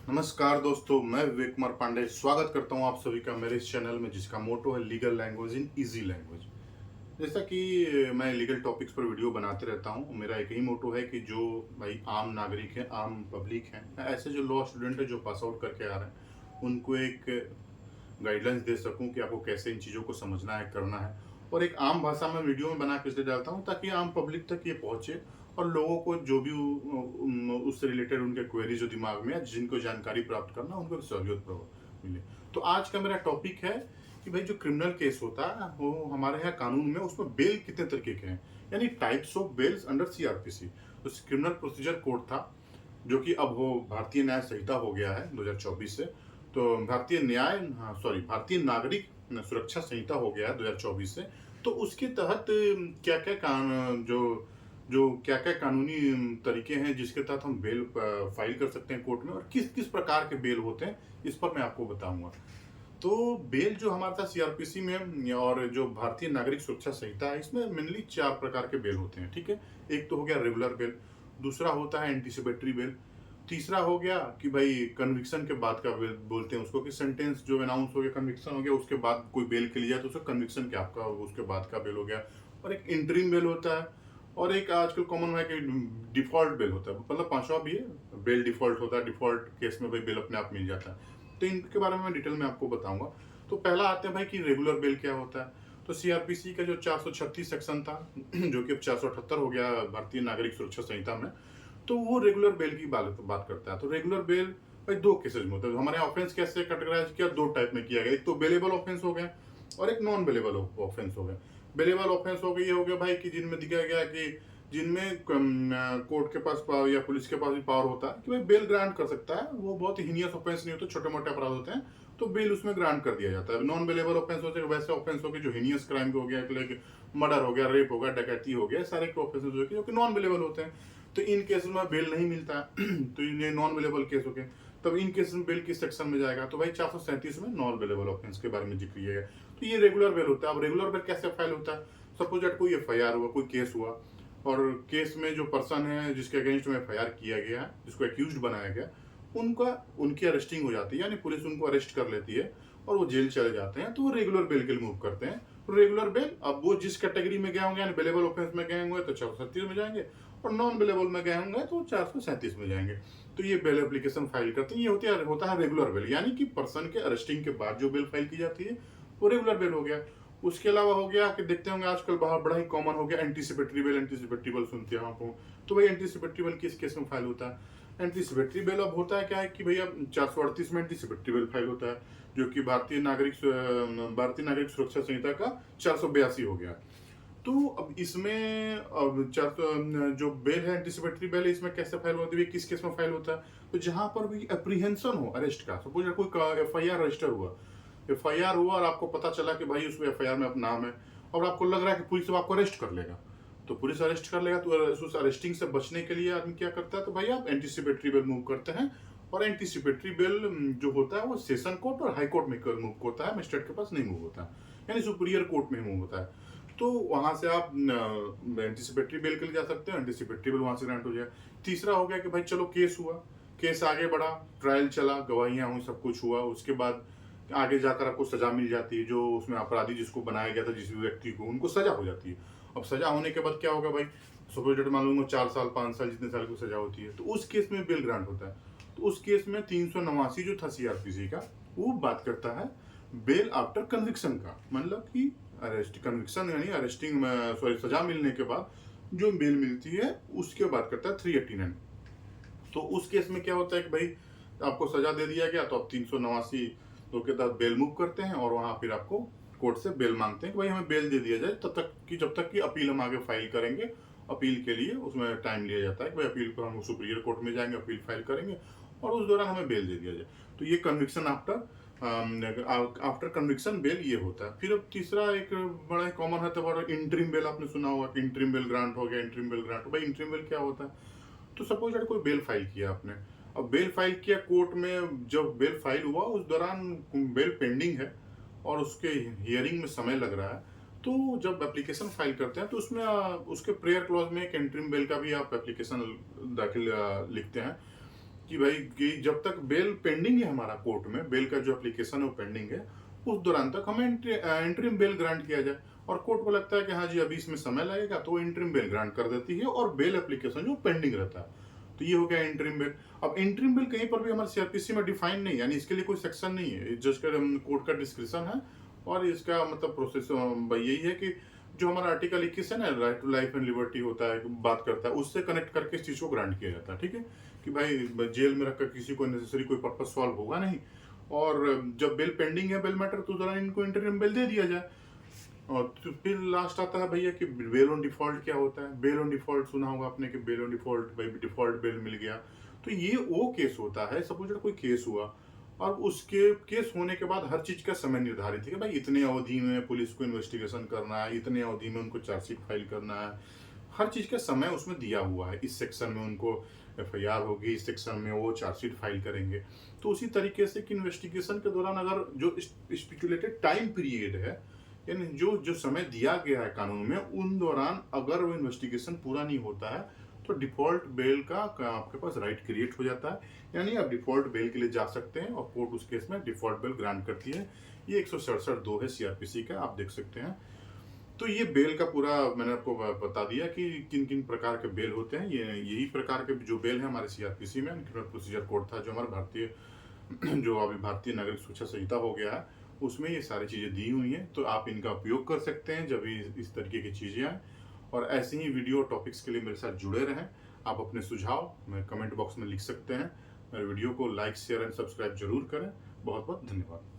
नमस्कार दोस्तों, मैं विवेक कुमार पांडे स्वागत करता हूं आप सभी का मेरे इस चैनल में जिसका मोटो है legal language in easy language. जैसा कि मैं लीगल टॉपिक्स पर वीडियो बनाते रहता हूं, मेरा एक ही मोटो है कि जो भाई आम नागरिक हैं, आम पब्लिक हैं, ऐसे जो लॉ स्टूडेंट हैं जो पास आउट करके आ रहे हैं, उनको एक गाइडलाइंस दे सकूं कि आपको कैसे इन चीज़ों को समझना है, करना है। और एक आम भाषा में वीडियो में बना के इसलिए डालता हूं ताकि आम पब्लिक तक ये पहुंचे और लोगों को जो भी उससे रिलेटेड उनके क्वेरी जो दिमाग में है, जिनको जानकारी प्राप्त करना, उनको सहूलियत मिले। तो आज का मेरा टॉपिक है कि भाई जो क्रिमिनल केस होता है वो हमारे यहाँ कानून में उसमें बेल कितने तरीके के हैं, यानी types of bails under CrPC. तो क्रिमिनल प्रोसीजर कोड था जो कि अब वो भारतीय न्याय संहिता हो गया है 2024 से। तो भारतीय नागरिक सुरक्षा संहिता हो गया है 2024 से। तो उसके तहत क्या क्या जो क्या क्या कानूनी तरीके हैं जिसके तहत हम बेल फाइल कर सकते हैं कोर्ट में, और किस किस प्रकार के बेल होते हैं इस पर मैं आपको बताऊंगा। तो बेल जो हमारा था सीआरपीसी में और जो भारतीय नागरिक सुरक्षा संहिता है, इसमें मेनली 4 प्रकार के बेल होते हैं। ठीक है, एक तो हो गया रेगुलर बेल, दूसरा होता है एंटीसिपेटरी बेल, तीसरा हो गया कि भाई कन्विक्शन के बाद का बेल बोलते हैं उसको, कि सेंटेंस जो अनाउंस हो गया, कन्विक्शन हो गया, उसके बाद कोई बेल के लिए जाए तो उसको कन्विक्शन के आपका उसके बाद का बेल हो गया। और एक इंटरिम बेल होता है, और एक आजकल कॉमन है कि डिफॉल्ट बेल होता है, मतलब पांचवा भी है बेल डिफॉल्ट होता है। डिफॉल्ट केस में भाई बेल अपने आप मिल जाता है। तो इनके बारे में मैं डिटेल में आपको बताऊंगा। तो पहला आते हैं भाई कि रेगुलर बेल क्या होता है। तो सीआरपीसी का जो 436 सेक्शन था जो कि अब 478 हो गया भारतीय नागरिक सुरक्षा संहिता में, तो वो रेगुलर बेल की बात करता है। तो रेगुलर बेल भाई 2 केसेज में होता है। हमारे ऑफेंस कैसे कैटेगराइज किया, 2 टाइप में किया गया, एक तो बेलेबल ऑफेंस हो गया और एक नॉन बेलेबल ऑफेंस हो गया। बेलेबल ऑफेंस हो गई ये हो गया भाई कि जिनमें दिखाया गया कि जिनमें कोर्ट के पास पावर या पुलिस के पास भी पावर होता है कि भाई बेल ग्रांट कर सकता है, वो बहुत ही हीनियस ऑफेंस नहीं होते, छोटे मोटे अपराध होते हैं, तो बेल उसमें ग्रांट कर दिया जाता है। नॉन बेलेबल ऑफेंस होते हैं वैसे ऑफेंस हो गए जो हीनियस क्राइम हो गया, लाइक मर्डर हो गया, रेप हो गया, डकैती हो गया, सारे के ऑफेंसेस हो गए जो कि नॉन बेलेबल होते हैं। तो इन केस में बेल नहीं मिलता है तो ये नॉन बेलेबल केस हो गए। तब इन केस में बेल किस सेक्शन में जाएगा, तो भाई 437 में नॉन बेलेबल ऑफेंस के बारे में जिक्र किया गया। तो ये रेगुलर बेल होता है। अब रेगुलर बेल कैसे फाइल होता है, सपोज दैट कोई एफआईआर हुआ, कोई केस हुआ, और केस में जो पर्सन है जिसके अगेंस्ट में एफआईआर किया गया है, जिसको एक्यूज्ड बनाया गया, उनकी अरेस्टिंग हो जाती है, यानी पुलिस उनको अरेस्ट कर लेती है और वो जेल चले जाते हैं, तो वो रेगुलर बेल के लिए मूव करते हैं। तो रेगुलर बेल, अब वो जिस कैटेगरी में गए होंगे, यानी बेलेबल ऑफेंस में गए होंगे तो 437 में जाएंगे, और नॉन बेलेबल में गए होंगे तो 437 में जाएंगे। तो ये बेल एप्लीकेशन फाइल करते हैं। ये होता है रेगुलर बेल, यानी कि पर्सन के अरेस्टिंग के बाद जो बेल फाइल की जाती है वो रेगुलर बेल हो गया। उसके अलावा हो गया कि देखते होंगे आजकल बाहर बड़ा ही कॉमन हो गया एंटीसिपेटरी बेल। एंटीसिपेटरी बेल सुनते हैं आप, तो भाई एंटीसिपेटरी बेल किस केस में फाइल होता है। एंटीसिपेटरी बेल अब होता है क्या है कि भैया 438 में एंटीसिपेटरी बेल फाइल होता है, जो कि भारतीय नागरिक सुरक्षा संहिता का 482 हो गया। तो अब इसमें अब जो बेल है एंटीसिपेटरी बेल, इसमें कैसे फाइल होती है, किस केस में फाइल होता है, तो जहां पर भी अप्रीहेंशन हो अरेस्ट का, सपोज कोई एफआईआर रजिस्टर हुआ, एफआईआर हुआ और आपको पता चला कि भाई उसमें एफआईआर में अपना नाम है, और आपको लग रहा है कि पुलिस अब आपको अरेस्ट कर लेगा, तो पुलिस अरेस्ट कर लेगा। तो उस अरेस्टिंग से बचने के लिए आदमी क्या करता है, तो भाई आप एंटीसिपेटरी बेल मूव करते हैं। और एंटीसिपेटरी बेल जो होता है वो सेशन कोर्ट और हाई कोर्ट में मूव होता है, मजिस्ट्रेट के पास नहीं मूव होता है, यानी सुपीरियर कोर्ट में मूव होता है। तो वहां से आप एंटीसिपेटरी बेल के लिए जा सकते हैं, एंटीसिपेटरी बेल वहां से ग्रांट हो जाए। तीसरा हो गया कि भाई चलो केस हुआ, केस आगे बढ़ा, ट्रायल चला, गवाहियां हुई, सब कुछ हुआ, उसके बाद आगे जाकर आपको सजा मिल जाती है। जो उसमें अपराधी जिसको बनाया गया था, जिस भी व्यक्ति को, उनको सजा हो जाती है। अब सजा होने के बाद क्या होगा भाई, सपोज डेट मान लूंगा 4 साल 5 साल जितने साल की सजा होती है, तो उस केस में बेल ग्रांट होता है। तो उस केस में 389 जो था सीआरपीसी का, वो बात करता है बेल आफ्टर कन्विक्शन का, मतलब कि अरेस्ट कन्विक्शन यानी अरेस्टिंग सजा मिलने के बाद जो बेल मिलती है उसके बात करता है 389। तो उस केस में क्या होता है कि भाई आपको सजा दे दिया गया, तो आप 389 तो के तहत बेल मूव करते हैं, और वहां फिर आपको कोर्ट से बेल मांगते हैं कि भाई हमें बेल दे दिया जाए, तब तक कि जब तक कि अपील हम आगे फाइल करेंगे। अपील के लिए उसमें टाइम लिया जाता है कि भाई अपील पर हम सुप्रीरियर कोर्ट में जाएंगे, अपील फाइल करेंगे, और उस दौरान हमें बेल दे दिया जाए। तो ये कन्विक्शन आफ्टर कन्विक्शन बेल ये होता है। फिर अब तीसरा एक बड़ा ही कॉमन है, तो बड़ा इंटरिम बेल आपने सुना होगा कि इंटरिम बेल ग्रांट हो गया, इंटरिम बेल ग्रांट हो। भाई इंटरिम बेल क्या होता है, तो सपोज दैट कोई बेल फाइल किया आपने, अब बेल फाइल किया कोर्ट में, जब बेल फाइल हुआ उस दौरान बेल पेंडिंग है और उसके हियरिंग में समय लग रहा है, तो जब एप्लीकेशन फाइल करते हैं तो उसमें उसके प्रेयर क्लॉज में एक इंटरिम बेल का भी आप एप्लीकेशन दाखिल लिखते हैं कि भाई कि जब तक बेल पेंडिंग है हमारा कोर्ट में, बेल का जो एप्लीकेशन है वो पेंडिंग है, उस दौरान तक हमें इंटरिम बेल ग्रांट किया जाए। और कोर्ट को लगता है कि हाँ जी अभी इसमें समय लगेगा, तो वो इंटरिम बेल ग्रांट कर देती है और बेल एप्लीकेशन जो पेंडिंग रहता है। तो ये हो गया इंटरिम बेल। अब इंटरिम बेल कहीं पर भी हमारे सीआरपीसी में डिफाइन नहीं है, यानी इसके लिए कोई सेक्शन नहीं है, जज का कोर्ट का डिस्क्रिप्शन है। और इसका मतलब प्रोसेस यही है कि जो हमारा आर्टिकल 21 है ना, right to life and liberty होता है, बात करता है, उससे कनेक्ट करके इस चीज को ग्रांट किया जाता है। ठीक है, कि भाई जेल में रखकर किसी को नेसेसरी कोई पर्पज सॉल्व होगा नहीं, और जब बेल पेंडिंग है, बेल मैटर, तो जरा इनको इंटरिम बेल दे दिया जाए। और तो फिर लास्ट आता है भैया कि बेल ऑन डिफॉल्ट क्या होता है। बेल ऑन डिफॉल्ट सुना होगा आपने कि बेल ऑन डिफॉल्ट, भाई डिफॉल्ट बेल मिल गया। तो ये वो केस होता है, सपोज कोई केस हुआ और उसके केस होने के बाद हर चीज का समय निर्धारित है कि भाई इतने अवधि में पुलिस को इन्वेस्टिगेशन करना है, इतने अवधि में उनको चार्जशीट फाइल करना है, हर चीज का समय उसमें दिया हुआ है। इस सेक्शन में उनको एफआईआर होगी, इस सेक्शन में वो चार्जशीट फाइल करेंगे। तो उसी तरीके से कि इन्वेस्टिगेशन के दौरान अगर जो स्टिपुलेटेड टाइम पीरियड है, यानी जो जो समय दिया गया है कानून में, उन दौरान अगर वो इन्वेस्टिगेशन पूरा नहीं होता है, तो डिफॉल्ट बेल का आपके पास राइट क्रिएट हो जाता है, यानी आप डिफॉल्ट बेल के लिए जा सकते हैं और कोर्ट उस केस में डिफॉल्ट बेल ग्रांट करती है। ये 167(2) है सीआरपीसी का, आप देख सकते हैं। तो ये बेल का पूरा मैंने आपको बता दिया कि किन किन प्रकार के बेल होते हैं। ये यही प्रकार के जो बेल है हमारे सीआरपीसी में, क्रिमिनल प्रोसीजर कोड था जो हमारा भारतीय जो अभी भारतीय नागरिक सुरक्षा संहिता हो गया है, उसमें ये सारी चीज़ें दी हुई हैं। तो आप इनका उपयोग कर सकते हैं जब इस तरीके की चीज़ें आए। और ऐसे ही वीडियो टॉपिक्स के लिए मेरे साथ जुड़े रहें। आप अपने सुझाव मैं कमेंट बॉक्स में लिख सकते हैं। मेरे वीडियो को लाइक, शेयर एंड सब्सक्राइब जरूर करें। बहुत बहुत धन्यवाद।